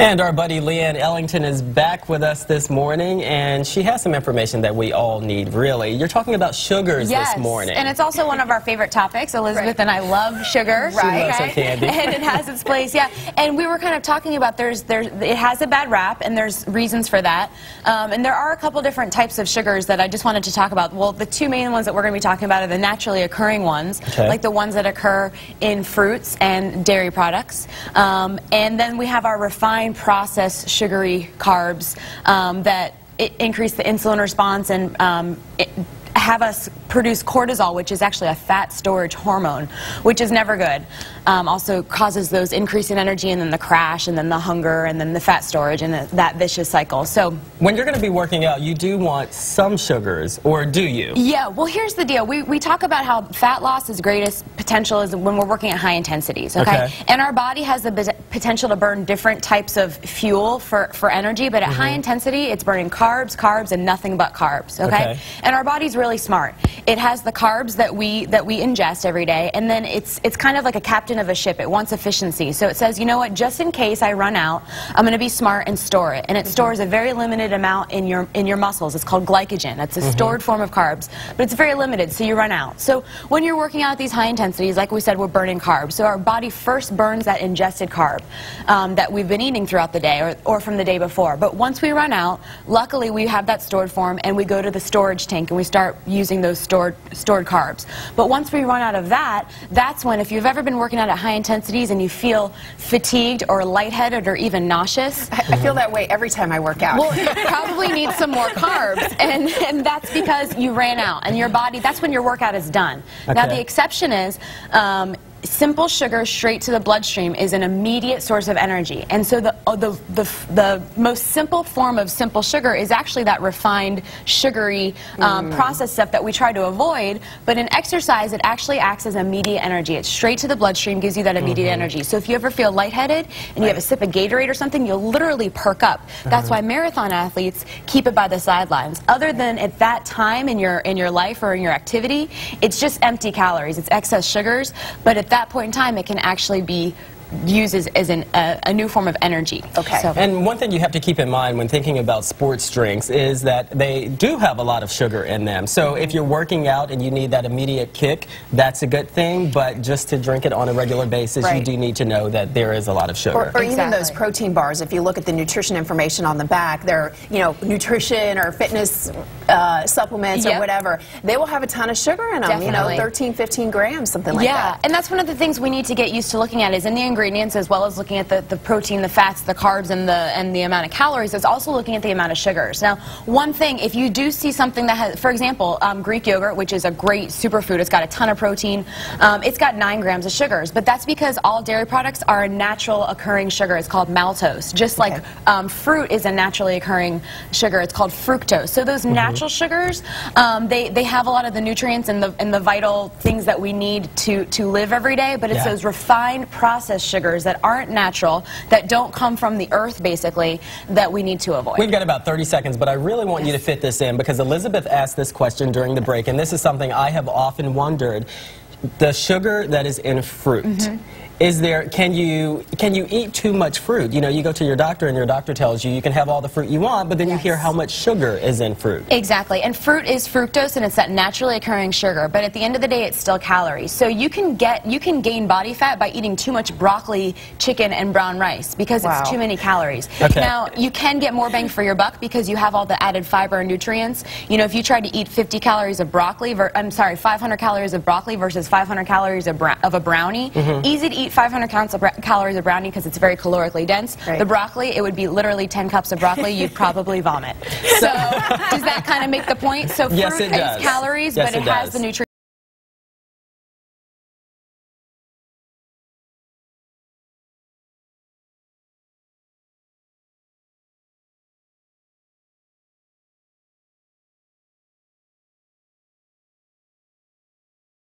And our buddy Leanne Ellington is back with us this morning, and she has some information that we all need, really. You're talking about sugars this morning. And it's also one of our favorite topics. Elizabeth and I love sugar. She loves her candy. And it has its place, And we were kind of talking about it has a bad rap, and there's reasons for that. And there are a couple different types of sugars that I just wanted to talk about. Well, the two main ones that we're going to be talking about are the naturally occurring ones, like the ones that occur in fruits and dairy products. And then we have our refined processed sugary carbs that increase the insulin response and have us produce cortisol, which is actually a fat storage hormone, which is never good. Also causes those increase in energy, and then the crash, and then the hunger, and then the fat storage, and that vicious cycle. So when you're going to be working out, you do want some sugars, or do you? Yeah, well, here's the deal. We talk about how fat loss's greatest potential is when we're working at high intensities, okay? And our body has the potential to burn different types of fuel for energy, but at high intensity, it's burning carbs, and nothing but carbs, okay? And our body's really smart. It has the carbs that we ingest every day, and then it's kind of like a captain of a ship. It wants efficiency. So it says, you know what, just in case I run out, I'm going to be smart and store it. And it stores a very limited amount in your muscles. It's called glycogen. It's a stored form of carbs, but it's very limited, so you run out. So when you're working out at these high intensities, like we said, we're burning carbs. So our body first burns that ingested carb that we've been eating throughout the day or from the day before. But once we run out, luckily we have that stored form, and we go to the storage tank and we start using those stored carbs. But once we run out of that, that's when, if you've ever been working out at high intensities and you feel fatigued or lightheaded or even nauseous. I feel that way every time I work out. Well, you probably need some more carbs, and that's because you ran out, and your body, that's when your workout is done. Now the exception is simple sugar straight to the bloodstream is an immediate source of energy. And so the most simple form of simple sugar is actually that refined, sugary, processed stuff that we try to avoid. But in exercise, it actually acts as immediate energy. It's straight to the bloodstream, gives you that immediate energy. So if you ever feel lightheaded and you have a sip of Gatorade or something, you'll literally perk up. That's why marathon athletes keep it by the sidelines. Other than at that time in your life or in your activity, it's just empty calories. It's excess sugars. But at that point in time, it can actually be used as a new form of energy. And one thing you have to keep in mind when thinking about sports drinks is that they do have a lot of sugar in them. So if you're working out and you need that immediate kick, that's a good thing, but just to drink it on a regular basis, you do need to know that there is a lot of sugar. Or even those protein bars, if you look at the nutrition information on the back, they're, you know, nutrition or fitness supplements or whatever, they will have a ton of sugar in them, you know, 13, 15 grams, something like that. And that's one of the things we need to get used to looking at is in the ingredients, as well as looking at the protein, the fats, the carbs, and the amount of calories. It's also looking at the amount of sugars. Now, one thing, if you do see something that has, for example, Greek yogurt, which is a great superfood, it's got a ton of protein, it's got 9 grams of sugars, but that's because all dairy products are a natural occurring sugar. It's called maltose. Just like fruit is a naturally occurring sugar, it's called fructose. So those natural sugars, they have a lot of the nutrients and the vital things that we need to live every day, but it's those refined, processed sugars that aren't natural, that don't come from the earth, basically, that we need to avoid. We've got about 30 seconds, but I really want you to fit this in, because Elizabeth asked this question during the break, and this is something I have often wondered. The sugar that is in fruit, can you eat too much fruit? You know, you go to your doctor and your doctor tells you can have all the fruit you want, but then you hear how much sugar is in fruit. Exactly, and fruit is fructose, and it's that naturally occurring sugar, but at the end of the day, it's still calories. So you can gain body fat by eating too much broccoli, chicken, and brown rice, because it's too many calories. Now, you can get more bang for your buck because you have all the added fiber and nutrients. You know, if you try to eat 50 calories of broccoli, 500 calories of broccoli versus 500 calories of a brownie, easy to eat 500 calories of brownie because it's very calorically dense. The broccoli, it would be literally 10 cups of broccoli. You'd probably vomit. So does that kind of make the point? So fruit is calories, but it has the nutrients.